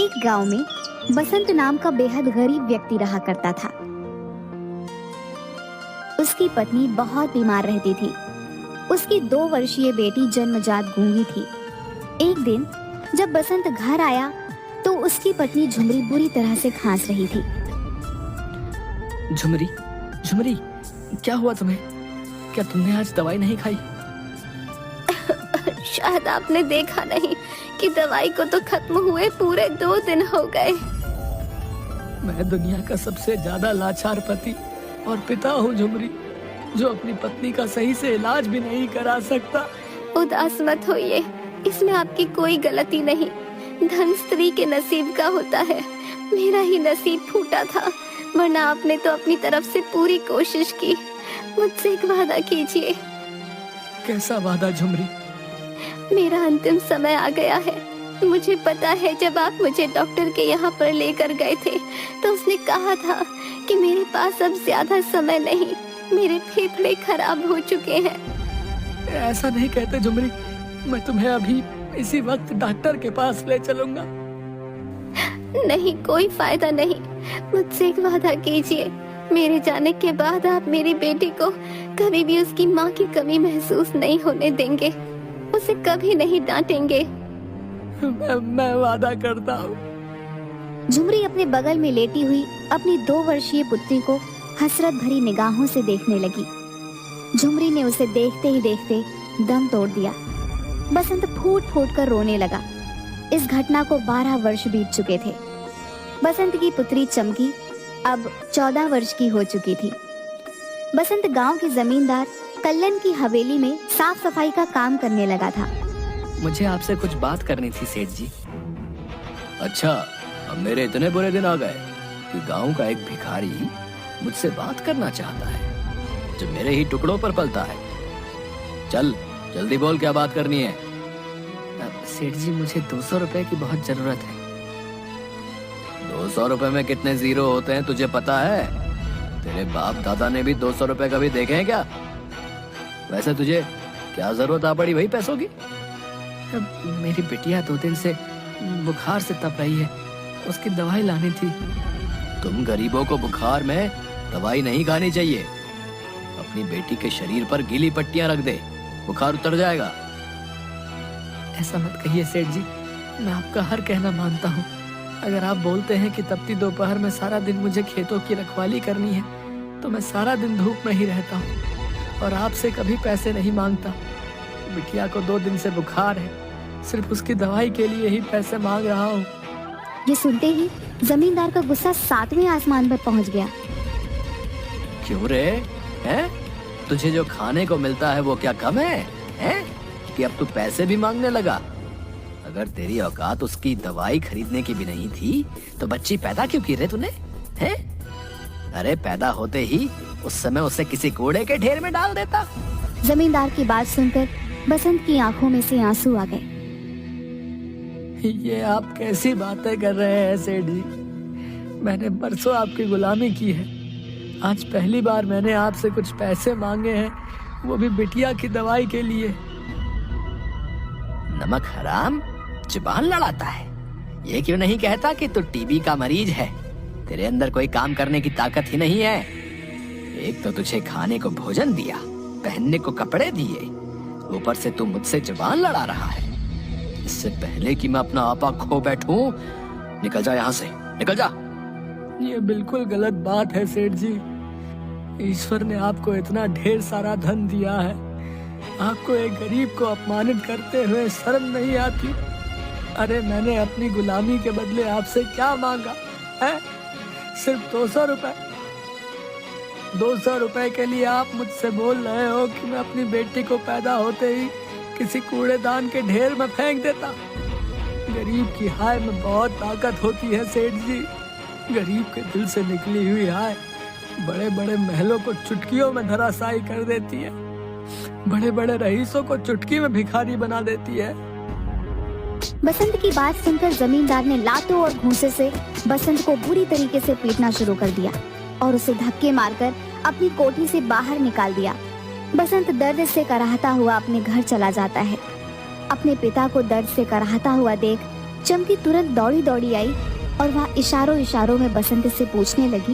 एक गांव में बसंत नाम का बेहद गरीब व्यक्ति रहा करता था। उसकी पत्नी बहुत बीमार रहती थी। उसकी 2 वर्षीय बेटी जन्मजात गूंगी थी। एक दिन जब बसंत घर आया तो उसकी पत्नी झुमरी बुरी तरह से खांस रही थी। झुमरी, झुमरी, क्या हुआ तुम्हें? क्या तुमने आज दवाई नहीं खाई? शायद आपने देखा नहीं कि दवाई को तो खत्म हुए पूरे 2 दिन हो गए। मैं दुनिया का सबसे ज्यादा लाचार पति और पिता हूँ झुमरी, जो अपनी पत्नी का सही से इलाज भी नहीं करा सकता। उदास मत होइए, इसमें आपकी कोई गलती नहीं। धन स्त्री के नसीब का होता है। मेरा ही नसीब फूटा था, वरना आपने तो अपनी तरफ से पूरी कोशिश की। मुझसे एक वादा कीजिए। कैसा वादा झुमरी? मेरा अंतिम समय आ गया है। मुझे पता है जब आप मुझे डॉक्टर के यहाँ पर लेकर गए थे तो उसने कहा था कि मेरे पास अब ज्यादा समय नहीं, मेरे फेफड़े खराब हो चुके हैं। ऐसा नहीं कहते झुमरी, मैं तुम्हें अभी इसी वक्त डॉक्टर के पास ले चलूंगा। नहीं, कोई फायदा नहीं। मुझसे एक वादा कीजिए, मेरे जाने के बाद आप मेरी बेटी को कभी भी उसकी माँ की कमी महसूस नहीं होने देंगे, उसे कभी नहीं डांटेंगे। मैं वादा करता हूँ। झुमरी अपने बगल में लेटी हुई अपनी 2 वर्षीय पुत्री को हसरत भरी निगाहों से देखने लगी। झुमरी ने उसे देखते ही देखते दम तोड़ दिया। बसंत फूट फूट कर रोने लगा। इस घटना को 12 वर्ष बीत चुके थे। बसंत की पुत्री चमकी अब 14 वर्ष की हो चुकी थी। बसंत गांव के जमींदार कल्लन की हवेली में साफ सफाई का काम करने लगा था। मुझे आपसे कुछ बात करनी थी सेठ जी। अच्छा, अब मेरे इतने बुरे दिन आ गए कि गांव का एक भिखारी मुझसे बात करना चाहता है, जो मेरे ही टुकड़ों पर पलता है। चल जल्दी बोल, क्या बात करनी है? सेठ जी, मुझे 200 रुपए की बहुत जरूरत है। 200 रुपए में कितने जीरो होते हैं तुझे पता है? तेरे बाप दादा ने भी 200 रुपए कभी देखे हैं क्या? वैसे तुझे क्या जरूरत आ पड़ी वही पैसों की? मेरी बिटिया 2 दिन से बुखार से तप रही है, उसकी दवाई लानी थी। तुम गरीबों को बुखार में दवाई नहीं खानी चाहिए। अपनी बेटी के शरीर पर गीली पट्टियां रख दे, बुखार उतर जाएगा। ऐसा मत कहिए सेठ जी, मैं आपका हर कहना मानता हूँ। अगर आप बोलते हैं कि तपती दोपहर में सारा दिन मुझे खेतों की रखवाली करनी है, तो मैं सारा दिन धूप में ही रहता हूँ और आपसे कभी पैसे नहीं मांगता। बिटिया को 2 दिन से बुखार है, सिर्फ उसकी दवाई के लिए ही पैसे मांग रहा हूँ। ये सुनते ही जमींदार का गुस्सा 7वें आसमान पर पहुंच गया। क्यों रे? हैं? तुझे जो खाने को मिलता है वो क्या कम है? हैं? कि अब तू पैसे भी मांगने लगा? अगर तेरी औकात उसकी दवाई खरीदने की भी नहीं थी तो बच्ची पैदा क्यों की रे तूने? हैं? अरे पैदा होते ही उस समय उसे किसी कूड़े के ढेर में डाल देता। जमींदार की बात सुनकर बसंत की आंखों में से आंसू आ गए। ये आप कैसी बातें कर रहे हैं सेठ जी? मैंने बरसों आपकी गुलामी की है। आज पहली बार मैंने आपसे कुछ पैसे मांगे हैं, वो भी बिटिया की दवाई के लिए। नमक हराम, जुबान लड़ाता है। ये क्यों नहीं कहता कि तू टीबी का मरीज है? तेरे अंदर कोई काम करने की ताकत ही नहीं है। एक तो तुझे खाने को भोजन दिया, पहनने को कपड़े दिए, ऊपर से तू मुझसे जुबान लड़ा रहा है। इससे पहले कि मैं अपना आपा खो बैठूं, निकल जा यहाँ से, निकल जा। ये बिल्कुल गलत बात है सेठ जी। ईश्वर ने आपको इतना ढेर सारा धन दिया है, आपको एक गरीब को अपमानित करते हुए शर्म नहीं आती? अरे मैंने अपनी गुलामी के बदले आपसे क्या मांगा है? सिर्फ 200 रुपए। 200 रुपए के लिए आप मुझसे बोल रहे हो कि मैं अपनी बेटी को पैदा होते ही किसी कूड़ेदान के ढेर में फेंक देता? गरीब की हाय में बहुत ताकत होती है सेठ जी। गरीब के दिल से निकली हुई हाय बड़े बड़े महलों को चुटकियों में धराशायी कर देती है, बड़े बड़े रईसों को चुटकी में भिखारी बना देती है। बसंत की बात सुनकर जमींदार ने लातों और घूंसे से बसंत को बुरी तरीके से पीटना शुरू कर दिया और उसे धक्के मारकर अपनी कोठी से बाहर निकाल दिया। बसंत दर्द से कराहता हुआ अपने घर चला जाता है। अपने पिता को दर्द से कराहता हुआ देख चमकी तुरंत दौड़ी दौड़ी आई और वहाँ इशारों इशारों में बसंत से पूछने लगी,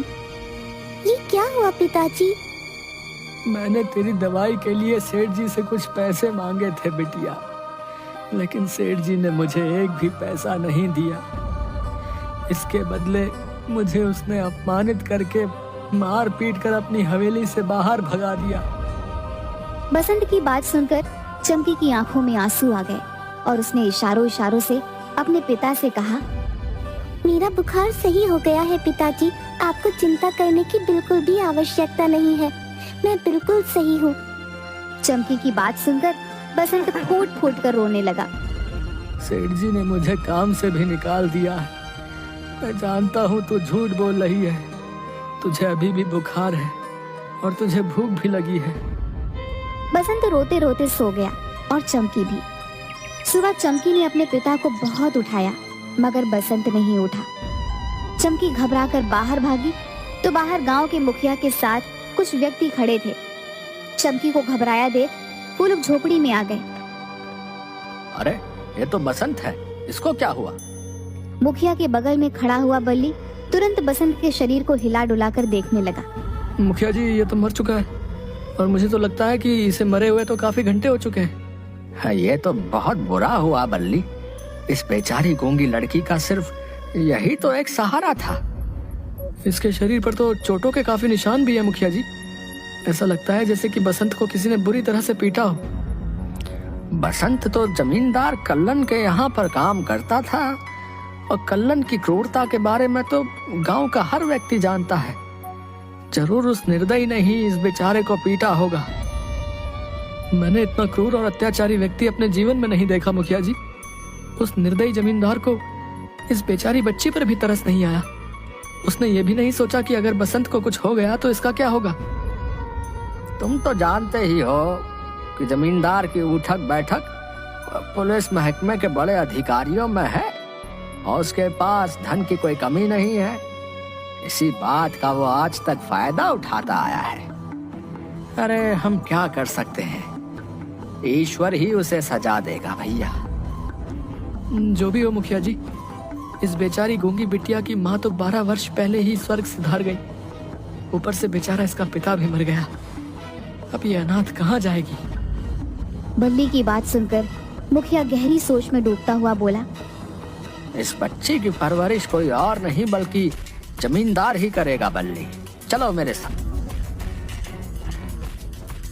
ये क्या हुआ पिताजी? मैंने तेरी दवाई के लिए सेठ जी से कुछ पैसे मांगे थे बिटिया, लेकिन सेठ जी ने मुझे एक भी पैसा नहीं दिया। इसके बदले मुझे उसने अपमानित करके मार पीट कर अपनी हवेली से बाहर भगा दिया। बसंत की बात सुनकर चमकी की आंखों में आंसू आ गए और उसने इशारों इशारों से अपने पिता से कहा, मेरा बुखार सही हो गया है पिताजी, आपको चिंता करने की बिल्कुल भी आवश्यकता नहीं है, मैं बिल्कुल सही हूँ। चमकी की बात सुनकर बसंत फूट फूट कर रोने लगा। सेठ जी ने मुझे काम से भी निकाल दिया है। मैं जानता हूँ तू झूठ बोल रही है, तुझे अभी भी बुखार है और तुझे भूख भी लगी है। बसंत रोते रोते सो गया और चमकी भी। सुबह चमकी ने अपने पिता को बहुत उठाया मगर बसंत नहीं उठा। चमकी घबराकर बाहर भागी तो बाहर गांव के मुखिया के साथ कुछ व्यक्ति खड़े थे। चमकी को घबराया देख वो लोग झोपड़ी में आ गए। अरे ये तो बसंत है, इसको क्या हुआ? मुखिया के बगल में खड़ा हुआ बल्ली तुरंत बसंत के शरीर को हिला डुला कर देखने लगा। मुखिया जी ये तो मर चुका है और मुझे तो लगता है कि इसे मरे हुए तो काफी घंटे हो चुके हैं। हाँ, ये तो बहुत बुरा हुआ बल्ली। इस बेचारी गूंगी लड़की का सिर्फ यही तो एक सहारा था। इसके शरीर पर तो चोटों के काफी निशान भी है मुखिया जी। ऐसा लगता है जैसे कि बसंत को किसी ने बुरी तरह से पीटा हो। बसंत तो जमींदार कल्लन के यहाँ पर काम करता था और कल्लन की क्रूरता के बारे में तो गांव का हर व्यक्ति जानता है। जरूर उस निर्दयी ने ही इस बेचारे को पीटा होगा। मैंने इतना क्रूर और अत्याचारी व्यक्ति अपने जीवन में नहीं देखा मुखिया जी। उस निर्दयी जमींदार को इस बेचारी बच्ची पर भी तरस नहीं आया। उसने ये भी नहीं सोचा कि अगर बसंत को कुछ हो गया तो इसका क्या होगा। तुम तो जानते ही हो कि जमींदार की उठक बैठक पुलिस महकमे के बड़े अधिकारियों में है और उसके पास धन की कोई कमी नहीं है। इसी बात का वो आज तक फायदा उठाता आया है। अरे हम क्या कर सकते हैं, ईश्वर ही उसे सजा देगा भैया। जो भी हो मुखिया जी, इस बेचारी गूंगी बिटिया की माँ तो 12 वर्ष पहले ही स्वर्ग सिधार गई। ऊपर से बेचारा इसका पिता भी मर गया। अब ये अनाथ कहाँ जाएगी? बल्ली की बात सुनकर मुखिया गहरी सोच में डूबता हुआ बोला, इस बच्ची की परवरिश कोई और नहीं बल्कि जमींदार ही करेगा बल्ली। चलो मेरे साथ।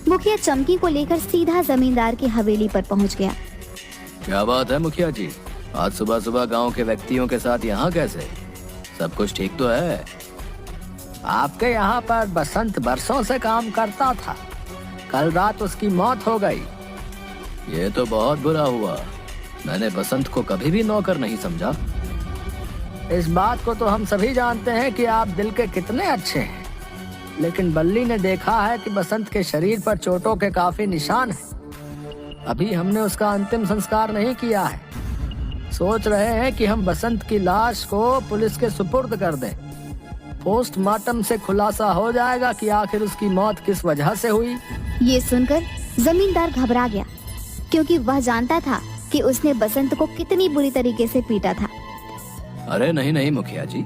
मुखिया चमकी को लेकर सीधा जमींदार की हवेली पर पहुंच गया। क्या बात है मुखिया जी, आज सुबह सुबह गांव के व्यक्तियों के साथ यहाँ कैसे? सब कुछ ठीक तो है? आपके यहाँ पर बसंत बरसों से काम करता था, कल रात उसकी मौत हो गई। ये तो बहुत बुरा हुआ। मैंने बसंत को कभी भी नौकर नहीं समझा। इस बात को तो हम सभी जानते हैं कि आप दिल के कितने अच्छे हैं, लेकिन बल्ली ने देखा है कि बसंत के शरीर पर चोटों के काफी निशान हैं। अभी हमने उसका अंतिम संस्कार नहीं किया है। सोच रहे हैं कि हम बसंत की लाश को पुलिस के सुपुर्द कर दें। पोस्टमार्टम से खुलासा हो जाएगा कि आखिर उसकी मौत किस वजह से हुई। ये सुनकर जमींदार घबरा गया क्योंकि वह जानता था कि उसने बसंत को कितनी बुरी तरीके से पीटा था। अरे नहीं नहीं मुखिया जी,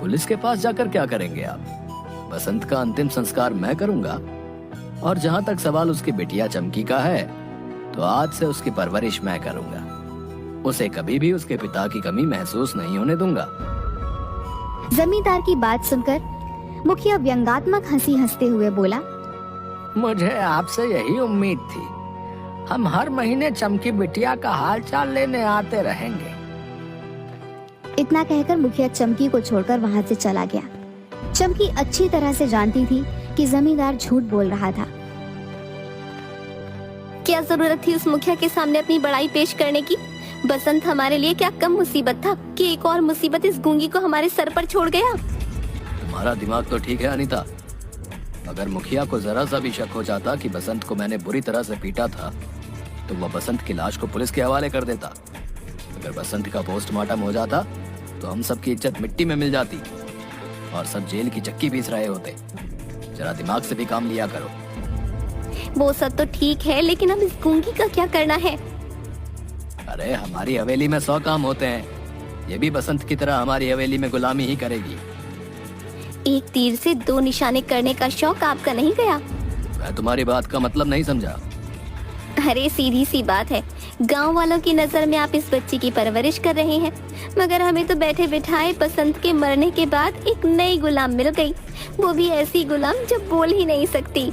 पुलिस के पास जाकर क्या करेंगे आप? बसंत का अंतिम संस्कार मैं करूंगा। और जहाँ तक सवाल उसकी बिटिया चमकी का है, तो आज से उसकी परवरिश मैं करूंगा। उसे कभी भी उसके पिता की कमी महसूस नहीं होने दूंगा। जमींदार की बात सुनकर मुखिया व्यंगात्मक हंसी हंसते हुए बोला, मुझे आपसे यही उम्मीद थी। हम हर महीने चमकी बिटिया का हाल चाल लेने आते रहेंगे। इतना कहकर मुखिया चमकी को छोड़कर वहाँ से चला गया। चमकी अच्छी तरह से जानती थी कि जमींदार झूठ बोल रहा था। क्या जरूरत थी उस मुखिया के सामने अपनी बड़ाई पेश करने की? बसंत हमारे लिए क्या कम मुसीबत था कि एक और मुसीबत इस गूंगी को हमारे सर पर छोड़ गया। तुम्हारा दिमाग तो ठीक है अनीता। अगर मुखिया को जरा सा भी शक हो जाता कि बसंत को मैंने बुरी तरह से पीटा था, तो वह बसंत की लाश को पुलिस के हवाले कर देता। अगर बसंत का पोस्टमार्टम हो जाता तो हम सबकी इज्जत मिट्टी में मिल जाती और सब जेल की चक्की पीस रहे होते। जरा दिमाग से भी काम लिया करो। वो सब तो ठीक है, लेकिन अब इस गूंगी का क्या करना है? अरे हमारी हवेली में 100 काम होते हैं। ये भी बसंत की तरह हमारी हवेली में गुलामी ही करेगी। एक तीर से दो निशाने करने का शौक आपका नहीं गया? मैं तुम्हारी बात का मतलब नहीं समझा। अरे सीधी सी बात है, गांव वालों की नजर में आप इस बच्ची की परवरिश कर रहे हैं, मगर हमें तो बैठे बिठाए बसंत के मरने के बाद एक नई गुलाम मिल गई, वो भी ऐसी गुलाम जो बोल ही नहीं सकती।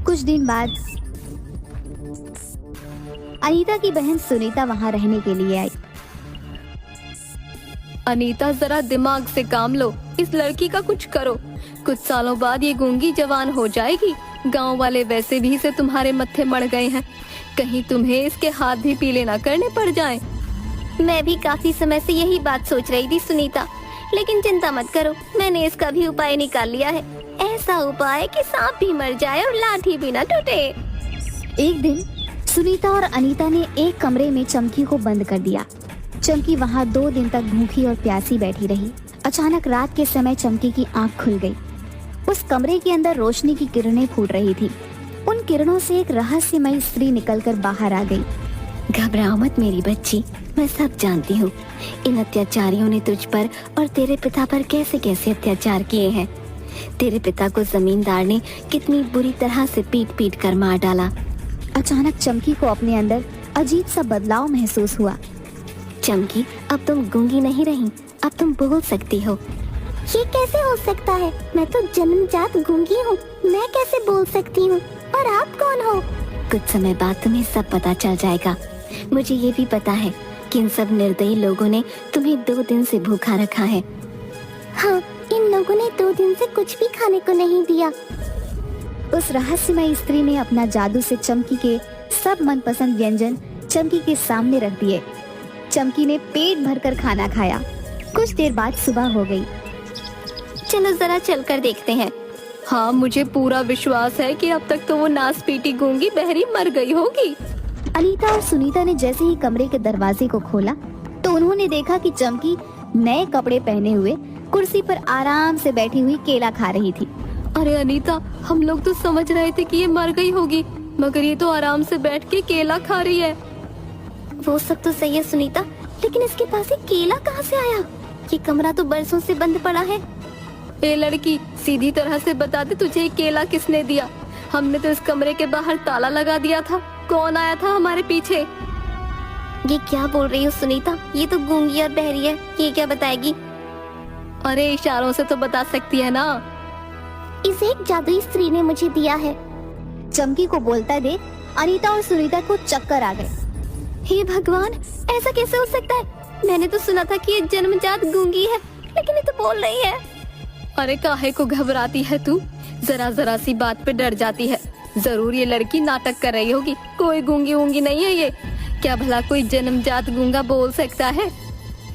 कुछ दिन बाद अनीता की बहन सुनीता वहां रहने के लिए आई। अनीता जरा दिमाग से काम लो, इस लड़की का कुछ करो। कुछ सालों बाद ये गूंगी जवान हो जाएगी। गांव वाले वैसे भी इसे तुम्हारे मत्थे मड़ गए हैं, कहीं तुम्हें इसके हाथ भी पीले ना करने पड़ जाएं। मैं भी काफी समय से यही बात सोच रही थी सुनीता, लेकिन चिंता मत करो, मैंने इसका भी उपाय निकाल लिया है। ऐसा उपाय कि सांप भी मर जाए और लाठी भी ना टूटे। एक दिन सुनीता और अनीता ने एक कमरे में चमकी को बंद कर दिया। चमकी वहां 2 दिन तक भूखी और प्यासी बैठी रही। अचानक रात के समय चमकी की आंख खुल गई। उस कमरे के अंदर रोशनी की किरणें फूट रही थी। उन किरणों से एक रहस्यमयी स्त्री निकलकर बाहर आ गई। घबराओ मत मेरी बच्ची, मैं सब जानती हूँ। इन अत्याचारियों ने तुझ पर और तेरे पिता पर कैसे कैसे अत्याचार किए हैं। तेरे पिता को जमींदार ने कितनी बुरी तरह से पीट पीट कर मार डाला। अचानक चमकी को अपने अंदर अजीब सा बदलाव महसूस हुआ। चमकी, अब तुम गूंगी नहीं रही, अब तुम बोल सकती हो। ये कैसे हो सकता है? मैं तो जन्मजात गूंगी हूँ, मैं कैसे बोल सकती हूँ? और आप कौन हो? कुछ समय बाद तुम्हें सब पता चल जाएगा। मुझे ये भी पता है कि इन सब निर्दयी लोगों ने तुम्हें 2 दिन से भूखा रखा है। हाँ, इन लोगों ने 2 दिन से कुछ भी खाने को नहीं दिया। उस रहस्यमयी स्त्री ने अपना जादू से चमकी के सब मनपसंद व्यंजन चमकी के सामने रख दिए। चमकी ने पेट भरकर खाना खाया। कुछ देर बाद सुबह हो गई। चलो जरा चलकर देखते हैं। हाँ, मुझे पूरा विश्वास है कि अब तक तो वो नासपीटी गूंगी बहरी मर गई होगी। अनीता और सुनीता ने जैसे ही कमरे के दरवाजे को खोला तो उन्होंने देखा कि चमकी नए कपड़े पहने हुए कुर्सी पर आराम से बैठी हुई केला खा रही थी। अरे अनीता, हम लोग तो समझ रहे थे कि ये मर गई होगी, मगर ये तो आराम से बैठ के केला खा रही है। वो सब तो सही है सुनीता, लेकिन इसके पास ये केला कहाँ से आया? ये कमरा तो बरसों से बंद पड़ा है। ए लड़की, सीधी तरह से बता दे, तुझे ये केला किसने दिया? हमने तो इस कमरे के बाहर ताला लगा दिया था। कौन आया था हमारे पीछे? ये क्या बोल रही हो सुनीता? ये तो गूंगी और बहरी है, ये क्या बताएगी? अरे इशारों से तो बता सकती है ना। इसे एक जादुई स्त्री ने मुझे दिया है। चमकी को बोलता देख अनीता और सुनीता को चक्कर आ गए। हे भगवान, ऐसा कैसे हो सकता है? मैंने तो सुना था कि ये जन्मजात गूंगी है, लेकिन ये तो बोल रही है। अरे काहे को घबराती है तू? जरा जरा सी बात पे डर जाती है। जरूर ये लड़की नाटक कर रही होगी। कोई गूंगी वूंगी नहीं है ये। क्या भला कोई जन्मजात गूंगा बोल सकता है?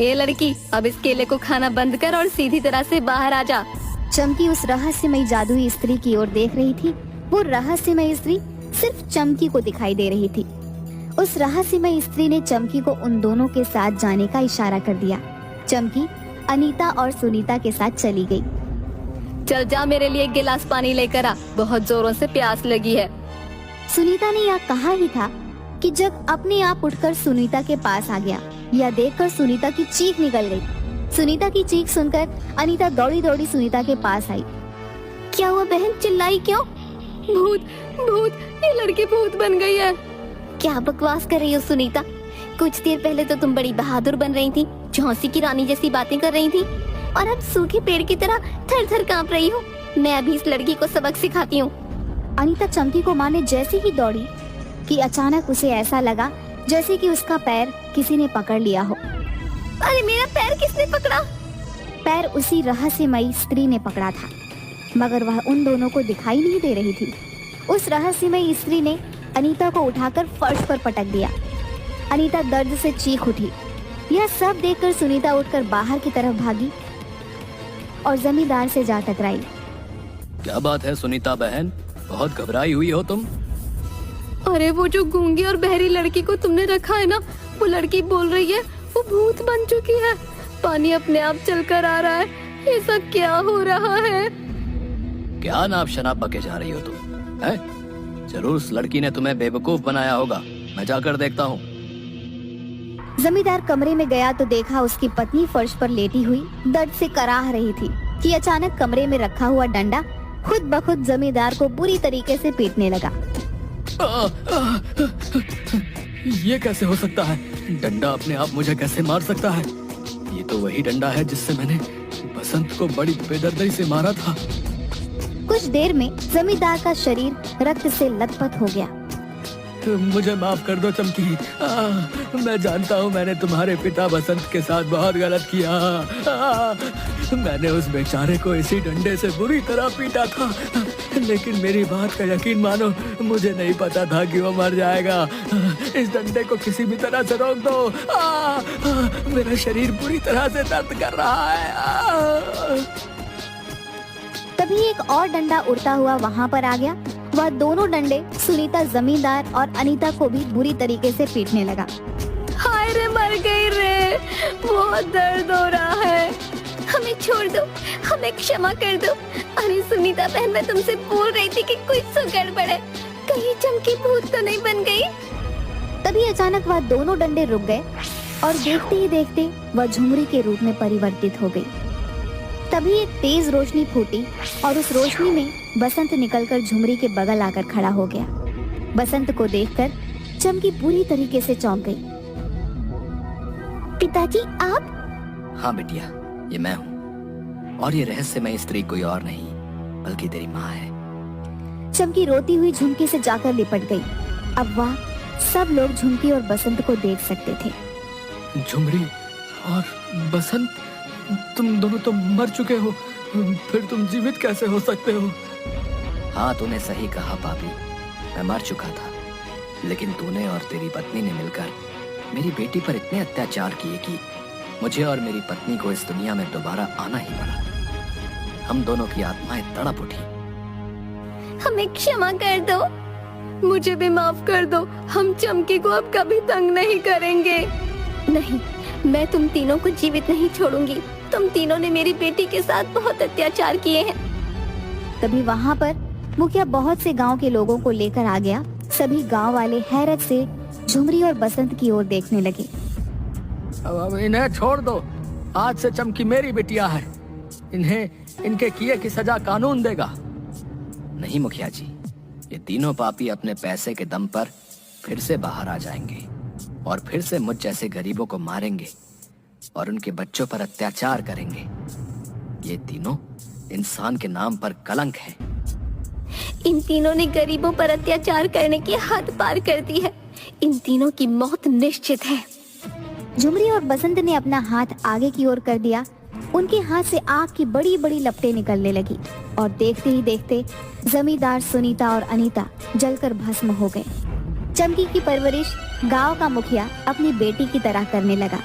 ए लड़की, अब इस केले को खाना बंद कर और सीधी तरह से बाहर आ जा। चमकी उस रहस्यमयी जादुई स्त्री की ओर देख रही थी। वो रहस्यमयी स्त्री सिर्फ चमकी को दिखाई दे रही थी। उस रहस्यमयी स्त्री ने चमकी को उन दोनों के साथ जाने का इशारा कर दिया। चमकी अनीता और सुनीता के साथ चली गई। चल जा, मेरे लिए एक गिलास पानी लेकर आ, बहुत जोरों से प्यास लगी है। सुनीता ने यह कहा ही था कि जब अपने आप उठकर सुनीता के पास आ गया। यह देखकर सुनीता की चीख निकल गई। सुनीता की चीख सुनकर अनीता दौड़ी दौड़ी सुनीता के पास आई। क्या हुआ बहन, चिल्लाई क्यों? भूत भूत, ये लड़की भूत बन गई है। क्या बकवास कर रही हो सुनीता? कुछ देर पहले तो तुम बड़ी बहादुर बन रही थी, झांसी की रानी जैसी बातें कर रही थी, और अब सूखे पेड़ की तरह थर थर कांप रही हो। मैं अभी इस लड़की को सबक सिखाती हूँ। अनीता चमकी को मारने जैसे ही दौड़ी कि अचानक उसे ऐसा लगा जैसे कि उसका पैर किसी ने पकड़ लिया हो। अरे मेरा पैर किसने पकड़ा? पैर उसी रहस्यमयी स्त्री ने पकड़ा था, मगर वह उन दोनों को दिखाई नहीं दे रही थी। उस रहस्यमयी स्त्री ने अनीता को उठाकर फर्श पर पटक दिया। अनीता दर्द से चीख उठी। यह सब देखकर सुनीता उठकर बाहर की तरफ भागी और जमींदार से जा टकराई। क्या बात है सुनीता बहन, बहुत घबराई हुई हो तुम? अरे वो जो गूंगी और बहरी लड़की को तुमने रखा है ना, वो लड़की बोल रही है वो भूत बन चुकी है। पानी अपने आप चलकर आ रहा है। ये सब क्या हो रहा है? क्या नाप शनाप बके जा रही हो तुम? है? जरूर उस लड़की ने तुम्हें बेवकूफ बनाया होगा। मैं जाकर देखता हूँ। जमींदार कमरे में गया तो देखा उसकी पत्नी फर्श पर लेटी हुई दर्द से कराह रही थी कि अचानक कमरे में रखा हुआ डंडा खुद ब खुद जमींदार को बुरी तरीके से पीटने लगा। ये कैसे हो सकता है? डंडा अपने आप मुझे कैसे मार सकता है? ये तो वही डंडा है जिससे मैंने बसंत को बड़ी बेदर्दी से मारा था। कुछ देर में जमींदार का शरीर रक्त से लथपथ हो गया। मुझे माफ कर दो चमकी। मैं जानता हूँ मैंने तुम्हारे पिता बसंत के साथ बहुत गलत किया। मैंने उस बेचारे को इसी डंडे से बुरी तरह पीटा था, लेकिन मेरी बात का यकीन मानो, मुझे नहीं पता था कि वो मर जाएगा। इस डंडे को किसी भी तरह से रोक दो। मेरा शरीर पूरी तरह से दर्द कर रहा है। तभी एक और डंडा उड़ता हुआ वहाँ पर आ गया। वह दोनों डंडे सुनीता जमींदार और अनीता को भी बुरी तरीके से पीटने लगा। हाय रे, मर गई रे, बहुत दर्द हो रहा है, हमें छोड़ दो, हमें क्षमा कर दो। अरे सुनीता बहन, मैं तुमसे बोल रही थी कि कुछ तो गड़बड़ है, कहीं चमकी भूत तो नहीं बन गई। तभी अचानक वह दोनों डंडे रुक गए और देखते ही देखते वह झुमरी के रूप में परिवर्तित हो गई। तभी एक तेज रोशनी फूटी और उस रोशनी में बसंत निकलकर झुमरी के बगल आकर खड़ा हो गया। बसंत को देखकर चमकी पूरी तरीके से चौंक गई। पिताजी आप? हाँ बिटिया, ये मैं हूँ, और ये रहस्यमय स्त्री कोई और नहीं बल्कि तेरी माँ है। चमकी रोती हुई झुमकी से जाकर लिपट गई। अब वह सब लोग झुमकी और बसंत को देख सकते थे। झुमरी और बसंत, तुम दोनों तो मर चुके हो, फिर तुम जीवित कैसे हो सकते हो? हाँ, तूने सही कहा पापी, मैं मर चुका था, लेकिन तूने और तेरी पत्नी ने मिलकर मेरी बेटी पर इतने अत्याचार किए कि मुझे और मेरी पत्नी को इस दुनिया में दोबारा आना ही पड़ा। हम दोनों की आत्माएं तड़प उठी। हमें क्षमा कर दो, मुझे भी माफ कर दो। हम चमकी को अब कभी तंग नहीं करेंगे। नहीं, मैं तुम तीनों को जीवित नहीं छोड़ूंगी। तुम तीनों ने मेरी बेटी के साथ बहुत अत्याचार किए हैं। तभी वहाँ पर मुखिया बहुत से गांव के लोगों को लेकर आ गया। सभी गांव वाले हैरत से झुमरी और बसंत की ओर देखने लगे। अब इन्हें छोड़ दो, आज से चमकी मेरी बिटिया है। इन्हें इनके किए की सजा कानून देगा। नहीं मुखिया जी, ये तीनों पापी अपने पैसे के दम पर फिर से बाहर आ जाएंगे और फिर से मुझ जैसे गरीबों को मारेंगे और उनके बच्चों पर अत्याचार करेंगे। ये तीनों इंसान के नाम पर कलंक है। इन तीनों ने गरीबों पर अत्याचार करने की हद पार कर दी है। इन तीनों की मौत निश्चित है। झुमरी और बसंत ने अपना हाथ आगे की ओर कर दिया। उनके हाथ से आग की बड़ी बड़ी लपटें निकलने लगी और देखते ही देखते जमींदार सुनीता और अनीता जलकर भस्म हो गए। चमकी की परवरिश गांव का मुखिया अपनी बेटी की तरह करने लगा।